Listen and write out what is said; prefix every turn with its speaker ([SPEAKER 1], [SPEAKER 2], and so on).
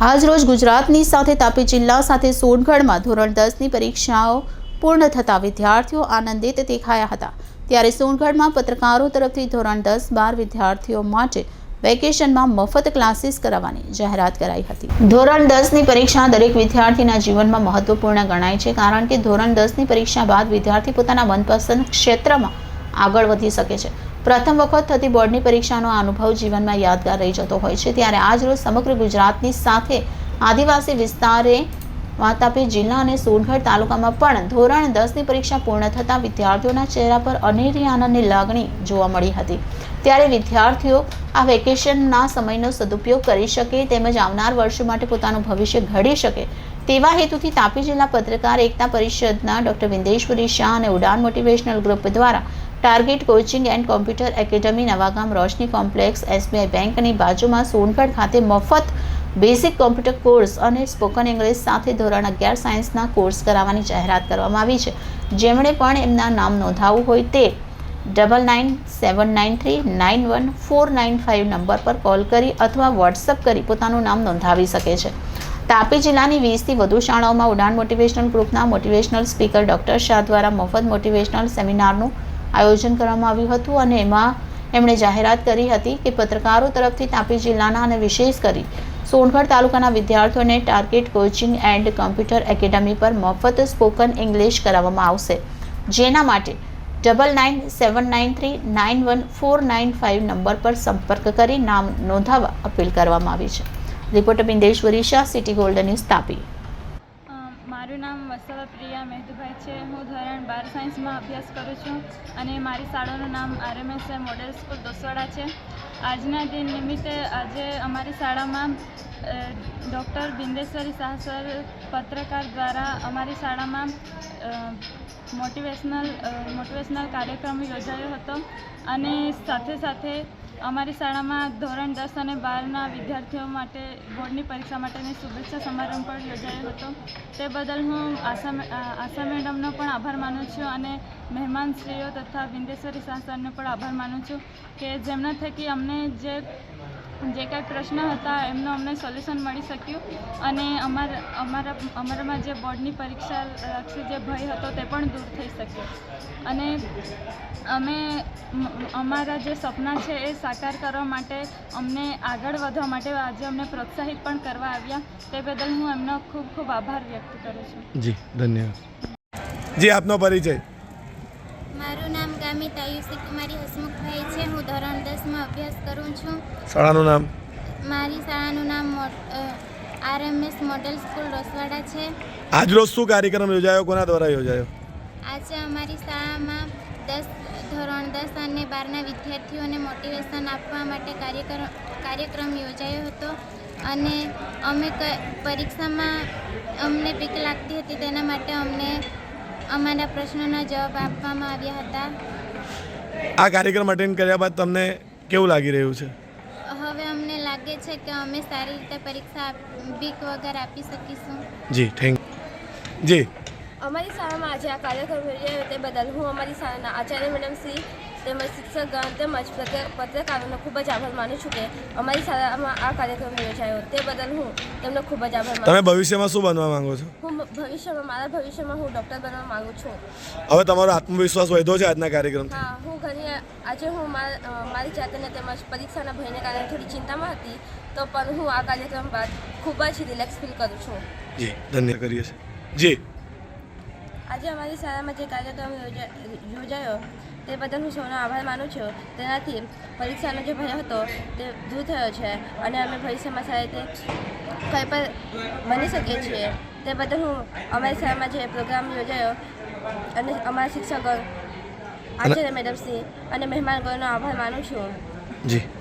[SPEAKER 1] આજરોજ ગુજરાતની સાથે તાપી જિલ્લા સાથે સોનગઢમાં ધોરણ 10ની પરીક્ષાઓ પૂર્ણ થતા વિદ્યાર્થીઓ આનંદિત દેખાયા હતા। ત્યારે સોનગઢમાં પત્રકારો તરફથી ધોરણ 10-12 વિદ્યાર્થીઓ માટે વેકેશનમાં મફત ક્લાસીસ કરાવવાની જાહેરાત કરાઈ હતી। ધોરણ 10ની પરીક્ષા દરેક વિદ્યાર્થીના જીવનમાં મહત્વપૂર્ણ ગણાય છે, કારણ કે ધોરણ 10ની પરીક્ષા બાદ વિદ્યાર્થી પોતાના મનપસંદ ક્ષેત્રમાં આગળ વધી શકે છે। પ્રથમ વખત થતી બોર્ડની પરીક્ષાનો અનુભવ જીવનમાં યાદગાર રહી જતો હોય છે। ત્યારે આજરોજ સમગ્ર ગુજરાતની સાથે આદિવાસી વિસ્તારે તાપી જિલ્લા અને સોનગઢ તાલુકામાં પણ ધોરણ 10ની પરીક્ષા પૂર્ણ થતા વિદ્યાર્થીઓના ચહેરા પર અનેરી આનંદની લાગણી જોવા મળી હતી। ત્યારે વિદ્યાર્થીઓ આ વેકેશનના સમયનો સદુપયોગ કરી શકે તેમજ આવનાર વર્ષો માટે પોતાનું ભવિષ્ય ઘડી શકે તેવા હેતુથી તાપી જિલ્લા પત્રકાર એકતા પરિષદના ડોક્ટર વિંદેશ્વરી શાહ અને ઉડાન મોટિવેશનલ ગ્રુપ દ્વારા target coaching and computer academy Navagam Roshni complex SBI બેંકની બાજુમાં સોનગઢ ખાતે મફત બેઝિક કોમ્પ્યુટર કોર્સ અને સ્પોકન ઇંગ્લિશ સાથે ધોરણ 11 સાયન્સના કોર્સ કરાવવાની જાહેરાત કરવામાં આવી છે। જેમણે પણ એમના નામ નોંધાવવું હોય તે 9979391495 નંબર પર કોલ કરી અથવા વોટ્સઅપ કરી પોતાનું નામ નોંધાવી શકે છે। તાપી જિલ્લાની 20થી વધુ શાળાઓમાં ઉડાન મોટિવેશનલ ગ્રુપના મોટિવેશનલ સ્પીકર ડોક્ટર શાહ દ્વારા મફત મોટિવેશનલ સેમિનારનું આયોજન કરવામાં આવ્યું હતું અને એમાં એમણે જાહેરાત કરી હતી કે પત્રકારો તરફથી તાપી જિલ્લાના અને વિશેષ કરી સોનગઢ તાલુકાના વિદ્યાર્થીઓને target coaching and computer academy પર મફત સ્પોકન ઇંગ્લિશ કરાવવામાં આવશે, જેના માટે 9979391495 નંબર પર સંપર્ક કરી નામ નોંધાવવા અપીલ કરવામાં આવી છે। Reporter Bindeshwari Shah, city gold news, Tapi.
[SPEAKER 2] મારું નામ વસવા પ્રિયા મહેદુભાઈ છે। હું ધોરણ 12 સાયન્સમાં અભ્યાસ કરું છું અને મારી શાળાનું નામ RMS મોડેલ સ્કૂલ દોસવાડા છે। આજના દિન નિમિત્તે આજે અમારી શાળામાં ડૉક્ટર બિંદેશ્વરી શાહ સર પત્રકાર દ્વારા અમારી શાળામાં મોટિવેશનલ કાર્યક્રમ યોજાયો હતો અને સાથે સાથે અમારી શાળામાં ધોરણ 10 અને 12ના વિદ્યાર્થીઓ માટે બોર્ડની પરીક્ષા માટેની શુભેચ્છા સમારંભ પણ યોજાયો હતો। તે બદલ હું આશા મેડમનો પણ આભાર માનું છું અને મહેમાનશ્રીઓ તથા બિંદેશ્વરી શાહ સરનો પણ આભાર માનું છું કે જેમના થકી અમને જે કાંઈ પ્રશ્ન હતા એમનો અમને સોલ્યુશન મળી શક્યું અને અમારામાં જે બોર્ડની પરીક્ષા લક્ષી જે ભય હતો તે પણ દૂર થઈ શક્યો અને અમે અમારા જે સપના છે એ સાકાર કરવા માટે અમને આગળ વધવા માટે આજે અમને પ્રોત્સાહિત પણ કરવા આવ્યા। તે બદલ હું એમનો ખૂબ ખૂબ આભાર વ્યક્ત કરું છું।
[SPEAKER 3] જી ધન્યવાદ। જી આપનો પરિચય?
[SPEAKER 4] મારું નામ ગામિત આયુષી કુમારી હસમુખભાઈ છે। હું ધોરણ 10માં અભ્યાસ કરું છું।
[SPEAKER 3] શાળાનું નામ?
[SPEAKER 4] મારી શાળાનું નામ RMS મોડેલ સ્કૂલ દોસવાડા છે।
[SPEAKER 3] આજરોજ શું કાર્યક્રમ યોજાયો, કોના દ્વારા યોજાયો?
[SPEAKER 4] આજે અમારી શાળામાં ધોરણ 10 અને 12ના વિદ્યાર્થીઓને મોટિવેશન આપવા માટે કાર્યક્રમ યોજાયો હતો અને અમે પરીક્ષામાં અમને બીક લાગતી હતી, તેના માટે અમને અમારા પ્રશ્નોના જવાબ આપવામાં આવ્યા હતા।
[SPEAKER 3] આ કાર્યક્રમ અટેન્ડ કર્યા બાદ તમને કેવું લાગી રહ્યું છે?
[SPEAKER 4] હવે અમને લાગે છે કે અમે સારી રીતે પરીક્ષા બીક વગર આપી શકીશું।
[SPEAKER 3] જી થેન્ક જી।
[SPEAKER 5] અમારી શાળામાં આજે આ કાર્યક્રમ યોજાયો તે બદલ હું અમારી શાળાના આચાર્ય મેડમ શ્રી તેમજ શિક્ષકગણ તેમજ પત્રકારોનો ખૂબ જ આભાર માનું છું કે અમારી શાળામાં આ કાર્યક્રમ યોજાયો તે બદલ હું તેમનો ખૂબ જ આભાર માનું છું।
[SPEAKER 3] તમે ભવિષ્યમાં શું બનવા માંગો છો?
[SPEAKER 5] મારા ભવિષ્યમાં હું ડૉક્ટર બનવા માગું છું।
[SPEAKER 3] હવે તમારો આત્મવિશ્વાસ વધ્યો છે આજના કાર્યક્રમથી?
[SPEAKER 5] હા, હું આજે હું મારી જાતને તેમજ પરીક્ષાના ભયને કારણે થોડી ચિંતામાં હતી, તો પણ હું આ કાર્યક્રમ બાદ ખૂબ જ રિલેક્સ ફીલ કરું છું।
[SPEAKER 3] જી ધન્યવાદ કરીએ છીએ। જી
[SPEAKER 5] આજે અમારી શાળામાં જે કાર્યક્રમ યોજાયો તે બદલ હું સૌનો આભાર માનું છું। તેનાથી પરીક્ષાનો જે ભય હતો તે દૂર થયો છે અને અમે ભવિષ્યમાં સારી રીતે કંઈ પણ બની શકીએ છીએ। તે બદલ હું અમારી શાળામાં જે પ્રોગ્રામ યોજાયો અને અમારા શિક્ષકો આચાર્ય મેડમશ્રી અને મહેમાનગણનો આભાર માનું છું।
[SPEAKER 3] જી।